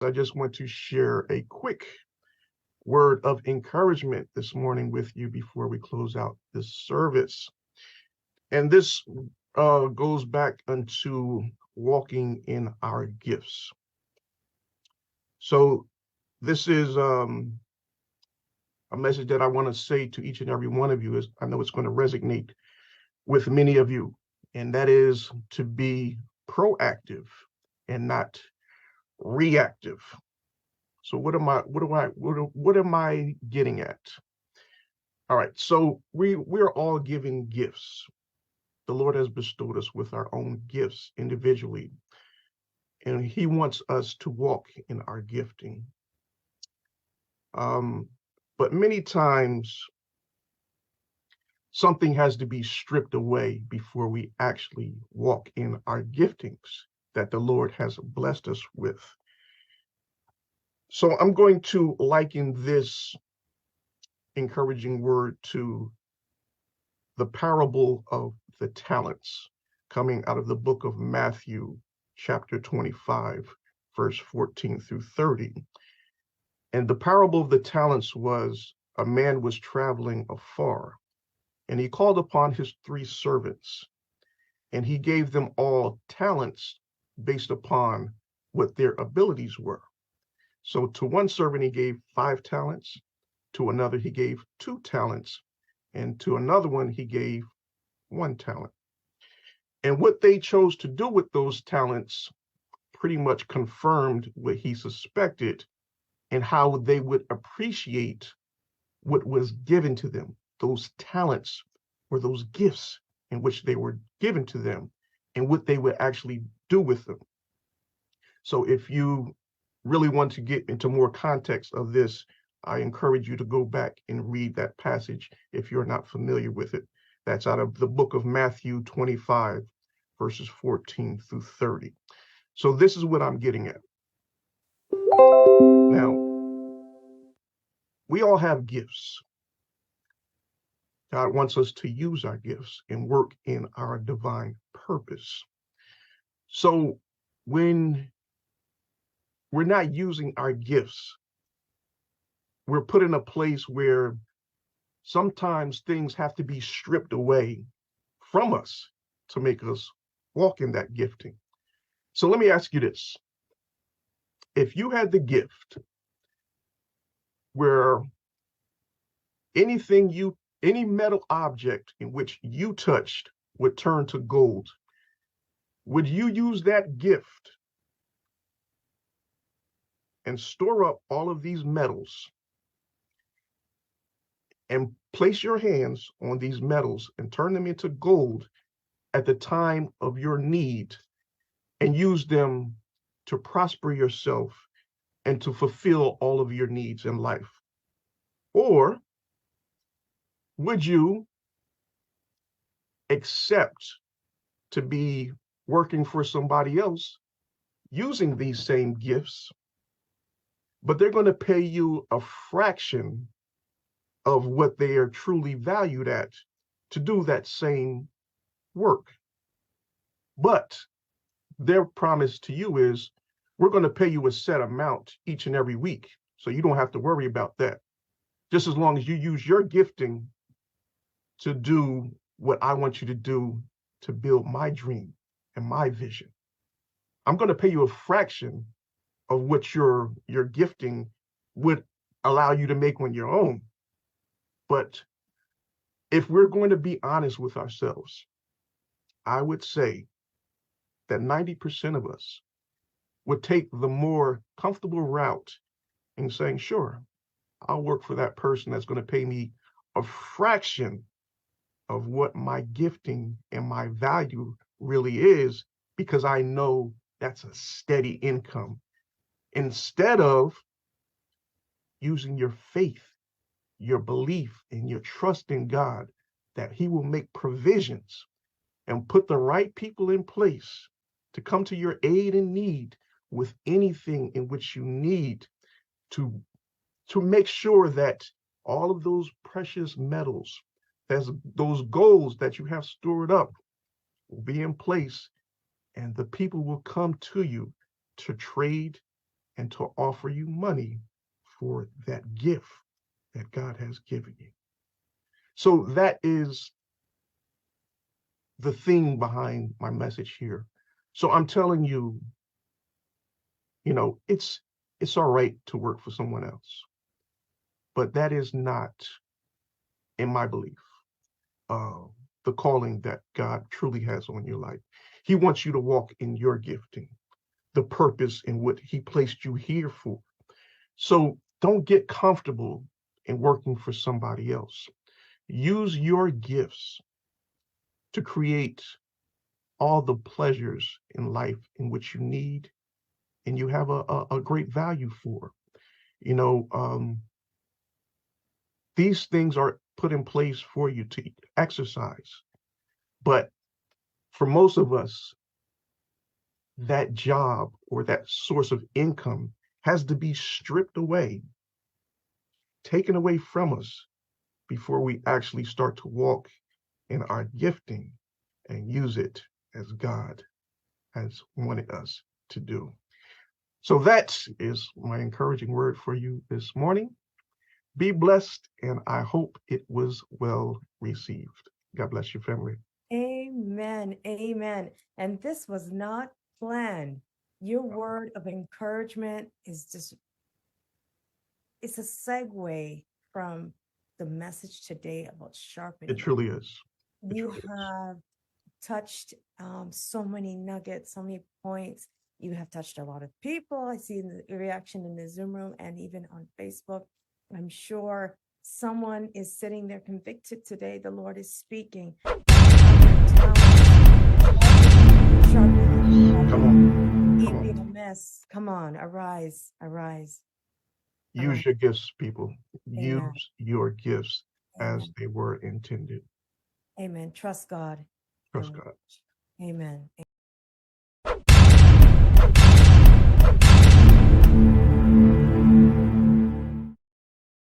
I just want to share a quick word of encouragement this morning with you before we close out this service. And this goes back into walking in our gifts. So this is a message that I want to say to each and every one of you. Is I know it's going to resonate with many of you, and that is to be proactive and not reactive. So what am I getting at? All right, so we're all giving gifts. The Lord has bestowed us with our own gifts individually, and He wants us to walk in our gifting. But many times something has to be stripped away before we actually walk in our giftings that the Lord has blessed us with. So I'm going to liken this encouraging word to the parable of the talents coming out of the book of Matthew, chapter 25, verse 14 through 30. And the parable of the talents was a man was traveling afar, and he called upon his 3 servants, and he gave them all talents based upon what their abilities were. So to one servant, he gave 5 talents, to another, he gave 2 talents, and to another one, he gave 1 talent. And what they chose to do with those talents pretty much confirmed what he suspected and how they would appreciate what was given to them. Those talents were those gifts in which they were given to them and what they would actually do with them. So if you really want to get into more context of this, I encourage you to go back and read that passage if you're not familiar with it. That's out of the book of Matthew 25, verses 14 through 30. So this is what I'm getting at. Now, we all have gifts. God wants us to use our gifts and work in our divine purpose. So when we're not using our gifts, we're put in a place where sometimes things have to be stripped away from us to make us walk in that gifting. So let me ask you this. If you had the gift where any metal object in which you touched would turn to gold, would you use that gift and store up all of these metals and place your hands on these metals and turn them into gold at the time of your need and use them to prosper yourself and to fulfill all of your needs in life? Or would you accept to be working for somebody else using these same gifts, but they're going to pay you a fraction of what they are truly valued at to do that same work? But their promise to you is, we're going to pay you a set amount each and every week, so you don't have to worry about that, just as long as you use your gifting to do what I want you to do to build my dream and my vision. I'm going to pay you a fraction of what your gifting would allow you to make on your own. But if we're going to be honest with ourselves, I would say that 90% of us would take the more comfortable route in saying, sure, I'll work for that person that's going to pay me a fraction of what my gifting and my value really is, because I know that's a steady income, instead of using your faith, your belief, and your trust in God that He will make provisions and put the right people in place to come to your aid and need with anything in which you need to make sure that all of those precious metals, those golds that you have stored up, will be in place, and the people will come to you to trade and to offer you money for that gift that God has given you. So that is the theme behind my message here. So I'm telling you, it's all right to work for someone else, but that is not, in my belief, uh, the calling that God truly has on your life. He wants you to walk in your gifting, the purpose in what He placed you here for. So don't get comfortable in working for somebody else. Use your gifts to create all the pleasures in life in which you need and you have a great value for. You know, these things are put in place for you to exercise. But for most of us, that job or that source of income has to be stripped away, taken away from us before we actually start to walk in our gifting and use it as God has wanted us to do. So that is my encouraging word for you this morning. Be blessed, and I hope it was well received. God bless you, family. Amen. Amen. And this was not planned. Your word of encouragement is just, it's a segue from the message today about It sharpening. truly is. It You truly is. have touched so many nuggets, so many points. You have touched a lot of people. I see the reaction in the Zoom room and even on Facebook. I'm sure someone is sitting there convicted today. The Lord is speaking. Come on. Come on. EPMS, come on, arise, arise. Use your gifts, people. Amen. Use your gifts as Amen. they were intended. Amen. Trust God. Trust God. Amen.